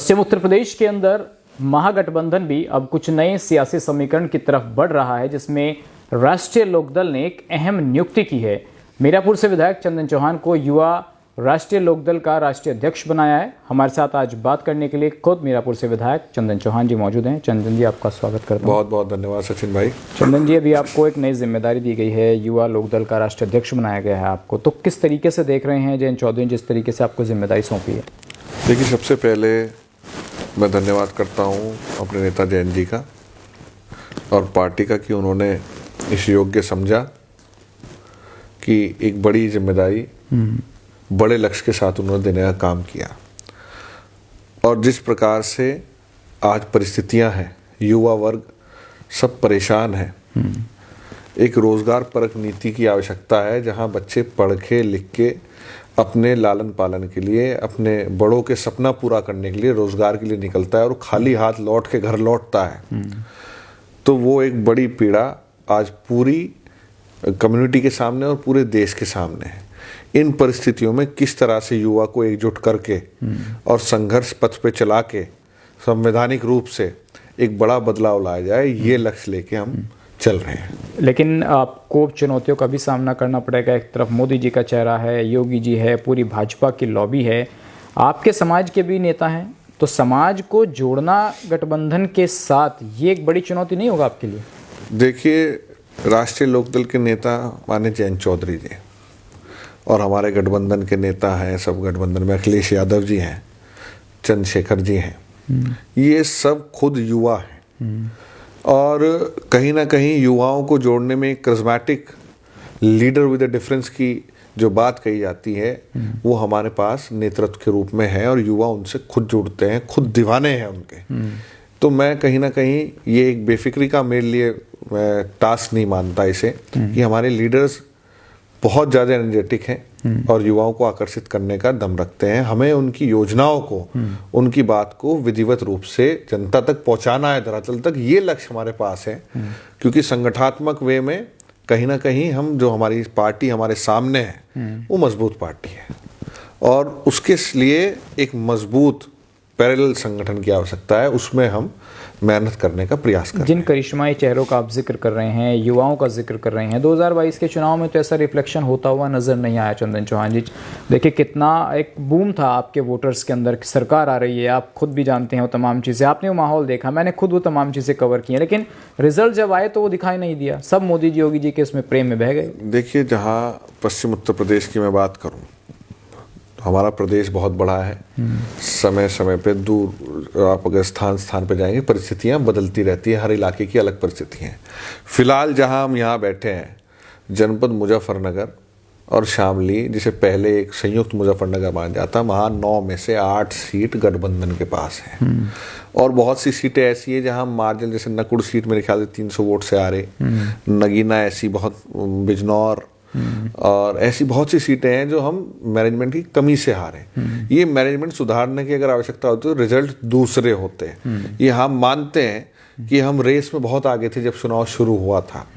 पश्चिम उत्तर प्रदेश के अंदर महागठबंधन भी अब कुछ नए सियासी समीकरण की तरफ बढ़ रहा है, जिसमें राष्ट्रीय लोकदल ने एक अहम नियुक्ति की है। मीरापुर से विधायक चंदन चौहान को युवा राष्ट्रीय लोकदल का राष्ट्रीय अध्यक्ष बनाया है। हमारे साथ आज बात करने के लिए खुद मीरापुर से विधायक चंदन चौहान जी मौजूद हैं। चंदन जी, आपका स्वागत करता हूं। बहुत बहुत धन्यवाद सचिन भाई। चंदन जी, अभी आपको एक नई जिम्मेदारी दी गई है, युवा लोकदल का राष्ट्रीय अध्यक्ष बनाया गया है आपको, तो किस तरीके से देख रहे हैं जयंत चौधरी जिस तरीके से आपको जिम्मेदारी सौंपी है? देखिए, सबसे पहले मैं धन्यवाद करता हूं अपने नेता जयंत जी का और पार्टी का कि उन्होंने इस योग्य समझा कि एक बड़ी जिम्मेदारी बड़े लक्ष्य के साथ उन्होंने देने का काम किया। और जिस प्रकार से आज परिस्थितियां हैं, युवा वर्ग सब परेशान है, एक रोजगार परक नीति की आवश्यकता है जहां बच्चे पढ़ के लिख के अपने लालन पालन के लिए, अपने बड़ों के सपना पूरा करने के लिए, रोजगार के लिए निकलता है और खाली हाथ लौट के घर लौटता है। तो वो एक बड़ी पीड़ा आज पूरी कम्युनिटी के सामने और पूरे देश के सामने है। इन परिस्थितियों में किस तरह से युवा को एकजुट करके और संघर्ष पथ पे चला के संवैधानिक रूप से एक बड़ा बदलाव लाया जाए, ये लक्ष्य लेके हम चल रहे हैं। लेकिन आपको चुनौतियों का भी सामना करना पड़ेगा। एक तरफ मोदी जी का चेहरा है, योगी जी है, पूरी भाजपा की लॉबी है, आपके समाज के भी नेता हैं, तो समाज को जोड़ना गठबंधन के साथ ये एक बड़ी चुनौती नहीं होगा आपके लिए? देखिए, राष्ट्रीय लोकदल के नेता माने जयंत चौधरी जी और हमारे गठबंधन के नेता हैं, सब गठबंधन में अखिलेश यादव जी हैं, चंद्रशेखर जी हैं, ये सब खुद युवा हैं और कहीं ना कहीं युवाओं को जोड़ने में charismatic leader with a difference की जो बात कही जाती है वो हमारे पास नेतृत्व के रूप में है और युवा उनसे खुद जुड़ते हैं, खुद दीवाने हैं उनके। तो मैं कहीं ना कहीं ये एक बेफिक्री का मेरे लिए टास्क नहीं मानता इसे कि हमारे लीडर्स बहुत ज़्यादा एनर्जेटिक हैं और युवाओं को आकर्षित करने का दम रखते हैं। हमें उनकी योजनाओं को, उनकी बात को विधिवत रूप से जनता तक पहुंचाना है, धरातल तक, ये लक्ष्य हमारे पास है। क्योंकि संगठनात्मक वे में कहीं ना कहीं हम जो हमारी पार्टी हमारे सामने है वो मजबूत पार्टी है और उसके लिए एक मजबूत पैरेलल संगठन की आवश्यकता है। उसमें हम मेहनत करने का प्रयास कर रहे हैं। जिन करिश्माई चेहरों का आप जिक्र कर रहे हैं, युवाओं का जिक्र कर रहे हैं, 2022 के चुनाव में तो ऐसा रिफ्लेक्शन होता हुआ नजर नहीं आया। चंदन चौहान जी, देखिए कितना एक बूम था आपके वोटर्स के अंदर, सरकार आ रही है, आप खुद भी जानते हैं वो तमाम चीज़ें, आपने वो माहौल देखा, मैंने खुद वो तमाम चीज़ें कवर की हैं, लेकिन रिजल्ट जब आए तो वो दिखाई नहीं दिया। सब मोदी जी योगी जी के इसमें प्रेम में बह गए। देखिए, जहाँ पश्चिम उत्तर प्रदेश की मैं बात करूँ, हमारा प्रदेश बहुत बड़ा है, समय समय पे दूर आप अगर स्थान पे जाएंगे परिस्थितियां बदलती रहती है, हर इलाके की अलग परिस्थितियां हैं। फिलहाल जहां हम यहाँ बैठे हैं, जनपद मुजफ्फरनगर और शामली, जिसे पहले एक संयुक्त मुजफ्फरनगर माना जाता, वहाँ 9 में से 8 सीट गठबंधन के पास है और बहुत सी सीटें ऐसी है जहाँ मार्जिन, जैसे नकुड़ सीट मेरे ख्याल से 300 वोट से आ रहे, नगीना ऐसी, बहुत बिजनौर और ऐसी बहुत सी सीटें हैं जो हम मैनेजमेंट की कमी से हारे। ये मैनेजमेंट सुधारने की अगर आवश्यकता होती है तो रिजल्ट दूसरे होते हैं। ये हम मानते हैं कि हम रेस में बहुत आगे थे जब चुनाव शुरू हुआ था,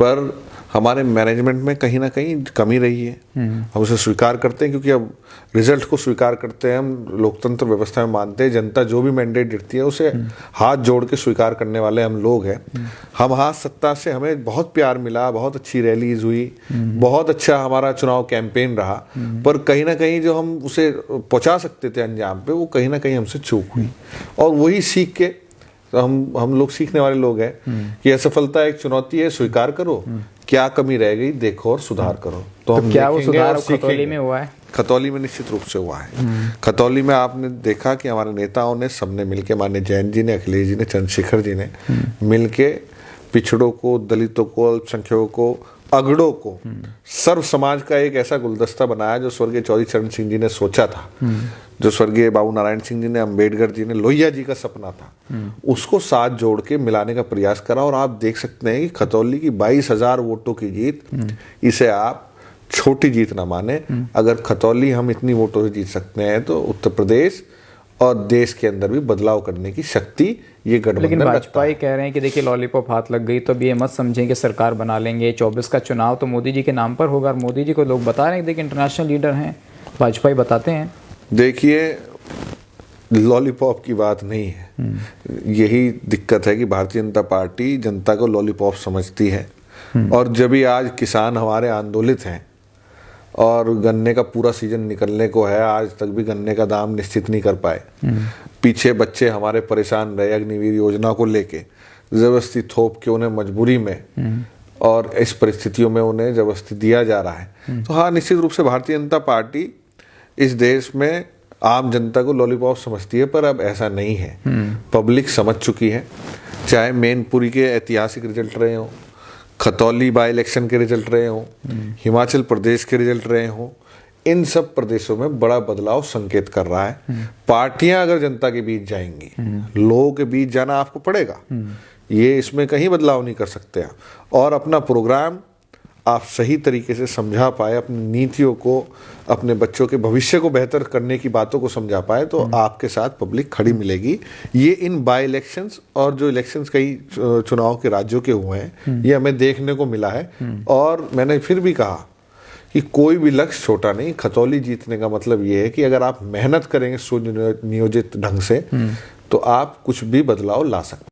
पर हमारे मैनेजमेंट में कहीं ना कहीं कमी रही है। हम उसे स्वीकार करते हैं क्योंकि अब रिजल्ट को स्वीकार करते हैं। हम लोकतंत्र व्यवस्था में मानते हैं जनता जो भी मैंडेट देती है उसे हाथ जोड़ के स्वीकार करने वाले हम लोग हैं। हम हाथ सत्ता से हमें बहुत प्यार मिला, बहुत अच्छी रैलीज हुई, बहुत अच्छा हमारा चुनाव कैंपेन रहा, पर कहीं ना कहीं जो हम उसे पहुंचा सकते थे अंजाम पे, वो कहीं ना कहीं हमसे चूक हुई। और वही सीख के तो हम लोग सीखने वाले लोग हैं कि असफलता एक चुनौती है, स्वीकार करो, क्या कमी रह गई देखो और सुधार करो। तो हम क्या वो सुधार खतौली में हुआ है? खतौली में निश्चित रूप से हुआ है। खतौली में आपने देखा कि हमारे नेताओं ने, सबने मिलके, माननीय जयंत जी ने, अखिलेश जी ने, चंद्रशेखर जी ने मिलके पिछड़ों को, दलितों को, अल्पसंख्यकों को, अगड़ों को, सर्व समाज का एक ऐसा गुलदस्ता बनाया जो स्वर्गीय चौधरी चरण सिंह जी ने सोचा था, जो स्वर्गीय बाबू नारायण सिंह जी ने, अम्बेडकर जी ने, लोहिया जी का सपना था, उसको साथ जोड़ के मिलाने का प्रयास करा। और आप देख सकते हैं कि खतौली की 22,000 वोटों की जीत, इसे आप छोटी जीत ना माने। अगर खतौली हम इतनी वोटों से जीत सकते हैं तो उत्तर प्रदेश और देश के अंदर भी बदलाव करने की शक्ति ये गठबंधन। लेकिन भाजपा ही कह रहे हैं कि देखिए लॉलीपॉप हाथ लग गई तो अब ये मत समझें कि सरकार बना लेंगे, 24 का चुनाव तो मोदी जी के नाम पर होगा। और मोदी जी को लोग बता रहे हैं, देखिए इंटरनेशनल लीडर हैं, भाजपा ही बताते हैं। देखिए, लॉलीपॉप की बात नहीं है। यही दिक्कत है कि भारतीय जनता पार्टी जनता को लॉलीपॉप समझती है। और जब भी आज किसान हमारे आंदोलित हैं और गन्ने का पूरा सीजन निकलने को है, आज तक भी गन्ने का दाम निश्चित नहीं कर पाए, पीछे बच्चे हमारे परेशान रहे अग्निवीर योजना को लेके, जबरदस्ती थोप के उन्हें मजबूरी में और इस परिस्थितियों में उन्हें जबरदस्ती दिया जा रहा है। तो हाँ, निश्चित रूप से भारतीय जनता पार्टी इस देश में आम जनता को लॉलीपॉप समझती है, पर अब ऐसा नहीं है। पब्लिक समझ चुकी है, चाहे मैनपुरी के ऐतिहासिक रिजल्ट रहे हों, खतौली बाई इलेक्शन के रिजल्ट रहे हों, हिमाचल प्रदेश के रिजल्ट रहे हों, इन सब प्रदेशों में बड़ा बदलाव संकेत कर रहा है। पार्टियां अगर जनता के बीच जाएंगी, लोगों के बीच जाना आपको पड़ेगा, ये इसमें कहीं बदलाव नहीं कर सकते आप, और अपना प्रोग्राम आप सही तरीके से समझा पाए, अपनी नीतियों को, अपने बच्चों के भविष्य को बेहतर करने की बातों को समझा पाए, तो आपके साथ पब्लिक खड़ी मिलेगी। ये इन बाई इलेक्शंस और जो इलेक्शंस कई चुनाव के राज्यों के हुए हैं, ये हमें देखने को मिला है। और मैंने फिर भी कहा कि कोई भी लक्ष्य छोटा नहीं। खतौली जीतने का मतलब ये है कि अगर आप मेहनत करेंगे सुनियोजित ढंग से, तो आप कुछ भी बदलाव ला सकते हैं।